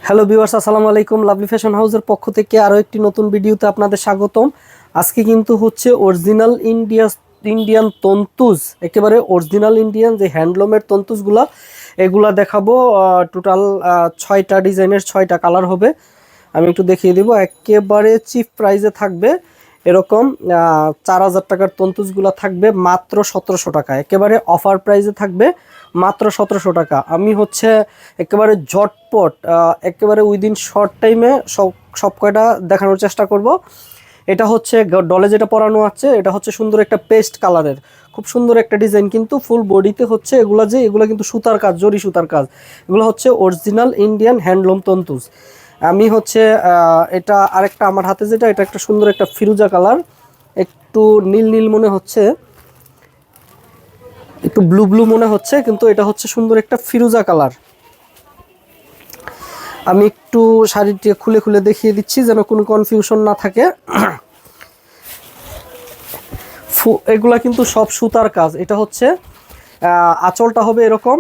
Hello viewers, আসসালামু আলাইকুম। Lovely fashion হাউসের পক্ষ থেকে আরও একটি নতুন ভিডিওতে আপনাদের স্বাগতম। আজকে কিন্তু হচ্ছে অরিজিনাল ইন্ডিয়ান তন্তুজ, একেবারে অরিজিনাল ইন্ডিয়ান যে হ্যান্ডলুমের তন্তুজগুলা, এগুলা দেখাবো। টোটাল 6টা ডিজাইনের 6টা কালার হবে। আমি একটু দেখিয়ে দিব। একেবারে চিপ প্রাইসে থাকবে এরকম 4000 টাকার তন্তুজগুলো থাকবে মাত্র 1700 টাকা। একেবারে অফার প্রাইসে থাকবে মাত্র 1700 টাকা। আমি হচ্ছে একেবারে ঝটপট একেবারে উইদিন শর্ট টাইমে সব কয়টা দেখানোর চেষ্টা করব। এটা হচ্ছে ডলে যেটা পরানো আছে, এটা হচ্ছে সুন্দর একটা পেস্ট কালারের, খুব সুন্দর একটা ডিজাইন, কিন্তু ফুল বডিতে হচ্ছে এগুলো কিন্তু সুতার কাজ, জরি সুতার কাজ। এগুলো হচ্ছে অরিজিনাল ইন্ডিয়ান হ্যান্ডলুম তন্তুজ। আমি হচ্ছে এটা আরেকটা আমার হাতে যেটা, এটা একটা সুন্দর একটা ফিরোজা কালার, একটু নীল নীল মনে হচ্ছে, একটু ব্লু ব্লু মনে হচ্ছে, কিন্তু এটা হচ্ছে সুন্দর একটা ফিরোজা কালার। আমি একটু শাড়িটি খুলে খুলে দেখিয়ে দিচ্ছি যেন কোনো কনফিউশন না থাকে। এগুলা কিন্তু সব সুতার কাজ। এটা হচ্ছে আঁচলটা হবে এরকম,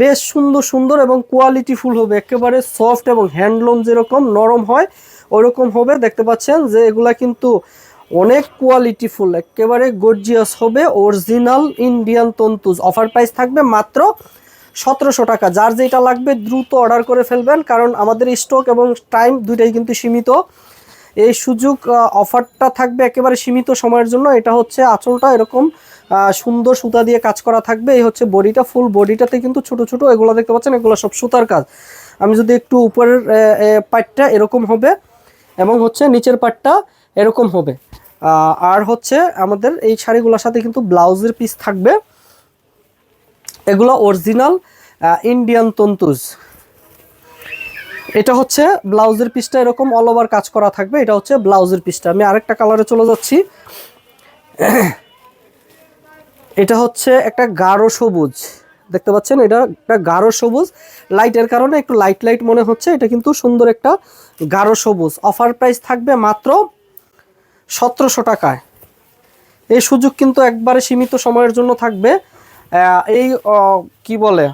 বেশ সুন্দর সুন্দর এবং কোয়ালিটিফুল হবে, একেবারে সফট এবং হ্যান্ডলুম যেরকম নরম হয় ওইরকম হবে। দেখতে পাচ্ছেন যে এগুলা কিন্তু অনেক কোয়ালিটিফুল, একেবারে গর্জিয়াস হবে, অরিজিনাল ইন্ডিয়ান তন্তুজ। অফার প্রাইস থাকবে মাত্র 1700 টাকা। যার যেটা লাগবে দ্রুত অর্ডার করে ফেলবেন, কারণ আমাদের স্টক এবং টাইম দুইটাই কিন্তু সীমিত। এই সুযোগ অফারটা থাকবে একেবারে সীমিত সময়ের জন্য। এটা হচ্ছে আঁচলটা এরকম সুন্দর সুতা দিয়ে কাজ করা থাকবে। এই হচ্ছে বডিটা, ফুল বডিটাতে কিন্তু ছোট ছোট এগুলো দেখতে পাচ্ছেন, এগুলো সব সুতার কাজ। আমি যদি একটু উপরের পাটটা এরকম হবে এবং হচ্ছে নিচের পাটটা এরকম হবে। আর হচ্ছে আমাদের এই শাড়িগুলোর সাথে কিন্তু ব্লাউজের পিস থাকবে। এগুলো অরিজিনাল ইন্ডিয়ান তন্তুজ। এটা হচ্ছে ব্লাউজের পিসটা, এরকম অল ওভার কাজ করা থাকবে। এটা হচ্ছে ব্লাউজের পিসটা। আমি আরেকটা কালারে চলে যাচ্ছি। এটা হচ্ছে একটা গাঢ় সবুজ, দেখতে পাচ্ছেন, এটা একটা গাঢ় সবুজ, লাইটের কারণে একটু লাইট লাইট মনে হচ্ছে। এটা কিন্তু সুন্দর একটা গাঢ় সবুজ। অফার প্রাইস থাকবে মাত্র 1700 টাকায়। এই সুযোগ কিন্তু একবারে সীমিত সময়ের জন্য থাকবে। এই কি বলে,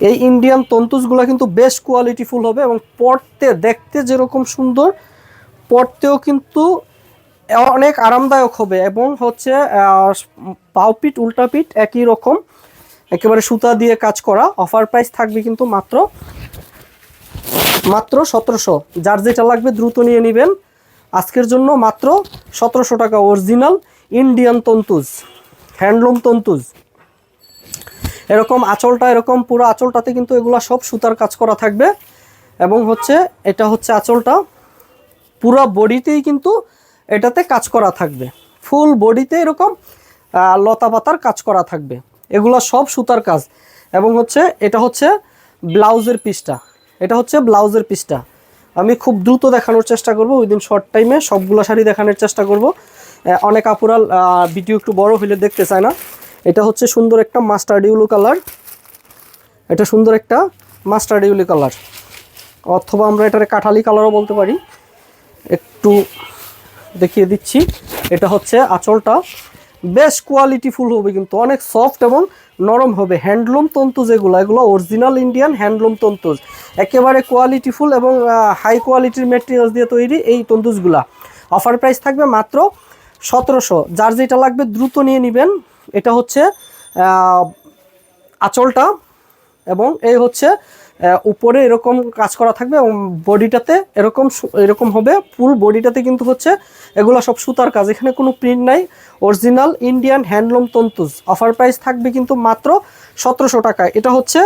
এই ইন্ডিয়ান তন্তুজগুলো কিন্তু বেশ কোয়ালিটিফুল হবে এবং পরতে দেখতে যেরকম সুন্দর, পরতেও কিন্তু অনেক আরামদায়ক হবে। এবং হচ্ছে পাউপিট উল্টাপিট একই রকম, একেবারে সুতা দিয়ে কাজ করা। অফার প্রাইস থাকবে কিন্তু মাত্র 1700। যার যেটা লাগবে দ্রুত নিয়ে নেবেন। আজকের জন্য মাত্র 1700 টাকা। অরিজিনাল ইন্ডিয়ান তন্তুজ, হ্যান্ডলুম তন্তুজ। এরকম আঁচলটা, এরকম পুরো আঁচলটাতে কিন্তু এগুলা সব সুতার কাজ করা থাকবে। এবং হচ্ছে এটা হচ্ছে আঁচলটা, পুরো বডিতেই কিন্তু এটাতে কাজ করা থাকবে, ফুল বডিতে এরকম লতা পাতার কাজ করা থাকবে। এগুলা সব সুতার কাজ। এবং হচ্ছে এটা হচ্ছে ব্লাউজের পিসটা, এটা হচ্ছে ব্লাউজের পিসটা। আমি খুব দ্রুত দেখানোর চেষ্টা করব, উইদিন শর্ট টাইমে সবগুলো শাড়ি দেখানোর চেষ্টা করব। অনেক আপুরাল ভিডিও একটু বড় হলে দেখতে চায় না। এটা হচ্ছে সুন্দর একটা মাস্টার্ড ইউলো কালার, এটা সুন্দর একটা মাস্টার্ড ইউলো কালার, অথবা আমরা এটারে কাঠালি কালারও বলতে পারি। একটু দেখিয়ে দিচ্ছি। এটা হচ্ছে আঁচলটা, বেশ কোয়ালিটিফুল হবে, কিন্তু অনেক সফট এবং নরম হবে। হ্যান্ডলুম তন্তুজ এগুলো অরিজিনাল ইন্ডিয়ান হ্যান্ডলুম তন্তুজ, একেবারে কোয়ালিটিফুল এবং হাই কোয়ালিটির ম্যাটেরিয়ালস দিয়ে তৈরি এই তন্তুজগুলা। অফার প্রাইস থাকবে মাত্র 1700। যার যেটা লাগবে দ্রুত নিয়ে নেবেন। এটা হচ্ছে আঁচলটা, এবং এই হচ্ছে উপরে এরকম কাজ করা থাকবে এবং বডিটাতে এরকম হবে। ফুল বডিটাতে কিন্তু হচ্ছে এগুলো সব সুতার কাজ, এখানে কোনো প্রিন্ট নাই। অরিজিনাল ইন্ডিয়ান হ্যান্ডলুম তন্তুজ। অফার প্রাইস থাকবে কিন্তু মাত্র 1700 টাকায়। এটা হচ্ছে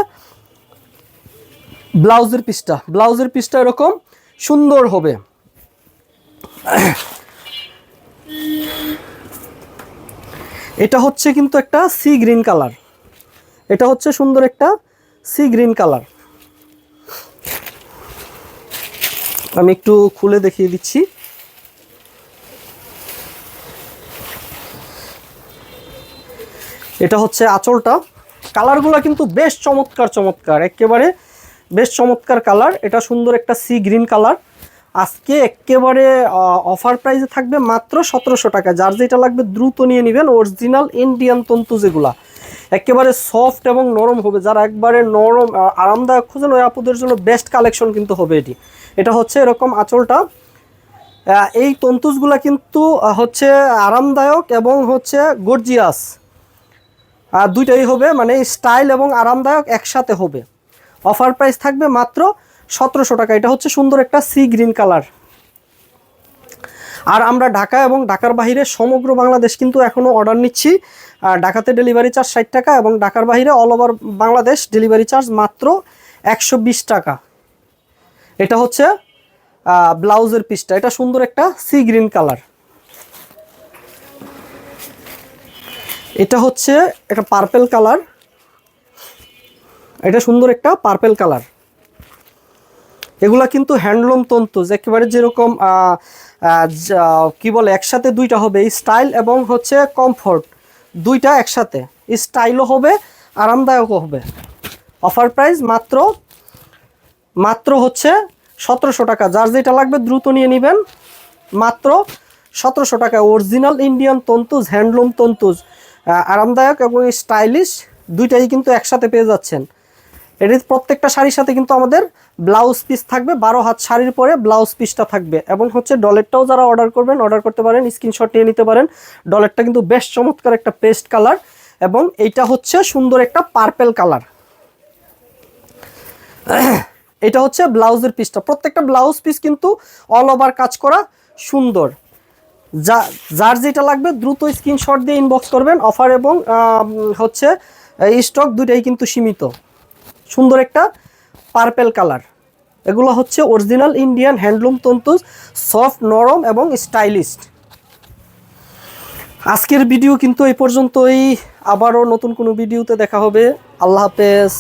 ব্লাউজের পিসটা, ব্লাউজের পিসটা এরকম সুন্দর হবে। এটা হচ্ছে কিন্তু একটা সি গ্রিন কালার, এটা হচ্ছে সুন্দর একটা সি গ্রিন কালার। আমি একটু খুলে দেখিয়ে দিচ্ছি। এটা হচ্ছে আঁচলটা। কালারগুলো কিন্তু বেশ চমৎকার চমৎকার, একেবারে বেশ চমৎকার কালার। এটা সুন্দর একটা সি গ্রিন কালার। আজকে একেবারে অফার প্রাইসে থাকবে মাত্র 1700 টাকা। যার যেটা লাগবে দ্রুত নিয়ে নেবেন। অরিজিনাল ইন্ডিয়ান তন্তু যেগুলা একেবারে সফট এবং নরম হবে, যারা একবারে নরম আরামদায়ক খুঁজেন ওই আপুদের জন্য বেস্ট কালেকশন কিন্তু হবে এটি। এটা হচ্ছে এরকম আঁচলটা। এই তন্তুসগুলা কিন্তু হচ্ছে আরামদায়ক এবং হচ্ছে গর্জিয়াস, দুইটাই হবে, মানে স্টাইল এবং আরামদায়ক একসাথে হবে। অফার প্রাইস থাকবে মাত্র 1700 টাকা। এটা হচ্ছে সুন্দর একটা সি গ্রিন কালার। আর আমরা ঢাকা এবং ঢাকার বাইরে সমগ্র বাংলাদেশ কিন্তু এখনও অর্ডার নিচ্ছি। ঢাকাতে ডেলিভারি চার্জ 60 টাকা এবং ঢাকার বাইরে all over Bangladesh delivery charge মাত্র 120 টাকা। এটা হচ্ছে ব্লাউজের পিসটা। এটা সুন্দর একটা সি গ্রিন কালার। এটা হচ্ছে একটা পার্পেল কালার। এটা সুন্দর একটা পার্পেল কালার। এগুলা কিন্তু হ্যান্ডলুম তন্তু, একেবারে যেরকম কি বলে একসাথে দুইটা হবে, স্টাইল এবং হচ্ছে কমফোর্ট দুইটা একসাথে, স্টাইলও হবে আরামদায়কও হবে। অফার প্রাইস মাত্র হচ্ছে 1700 টাকা। যার যেটা লাগবে দ্রুত নিয়ে নেবেন। মাত্র 1700 টাকা। অরিজিনাল ইন্ডিয়ান তন্তুজ, হ্যান্ডলুম তন্তুজ, আরামদায়ক এবং স্টাইলিশ দুইটাই কিন্তু একসাথে পেয়ে যাচ্ছেন। এটির প্রত্যেকটা শাড়ির সাথে কিন্তু আমাদের ব্লাউজ পিস থাকবে, 12 হাত শাড়ির পরে ব্লাউজ পিসটা থাকবে। এবং হচ্ছে ডলেরটাও যারা অর্ডার করবেন অর্ডার করতে পারেন, স্ক্রিনশট নিয়ে নিতে পারেন। ডলেরটা কিন্তু বেশ চমৎকার একটা পেস্ট কালার এবং এইটা হচ্ছে সুন্দর একটা পার্পেল কালার। এটা হচ্ছে ব্লাউজের পিসটা। প্রত্যেকটা ব্লাউজ পিস কিন্তু অল ওভার কাজ করা সুন্দর। যার যেটা লাগবে দ্রুত স্ক্রিনশট দিয়ে ইনবক্স করবেন। অফার এবং হচ্ছে স্টক দুইটাই কিন্তু সীমিত। সুন্দর একটা পার্পেল কালার। এগুলো হচ্ছে অরিজিনাল ইন্ডিয়ান হ্যান্ডলুম তন্তুজ, সফট নরম এবং স্টাইলিশ। আজকের ভিডিও কিন্তু এই পর্যন্তই। আবারও নতুন কোনো ভিডিওতে দেখা হবে। আল্লাহ হাফেজ।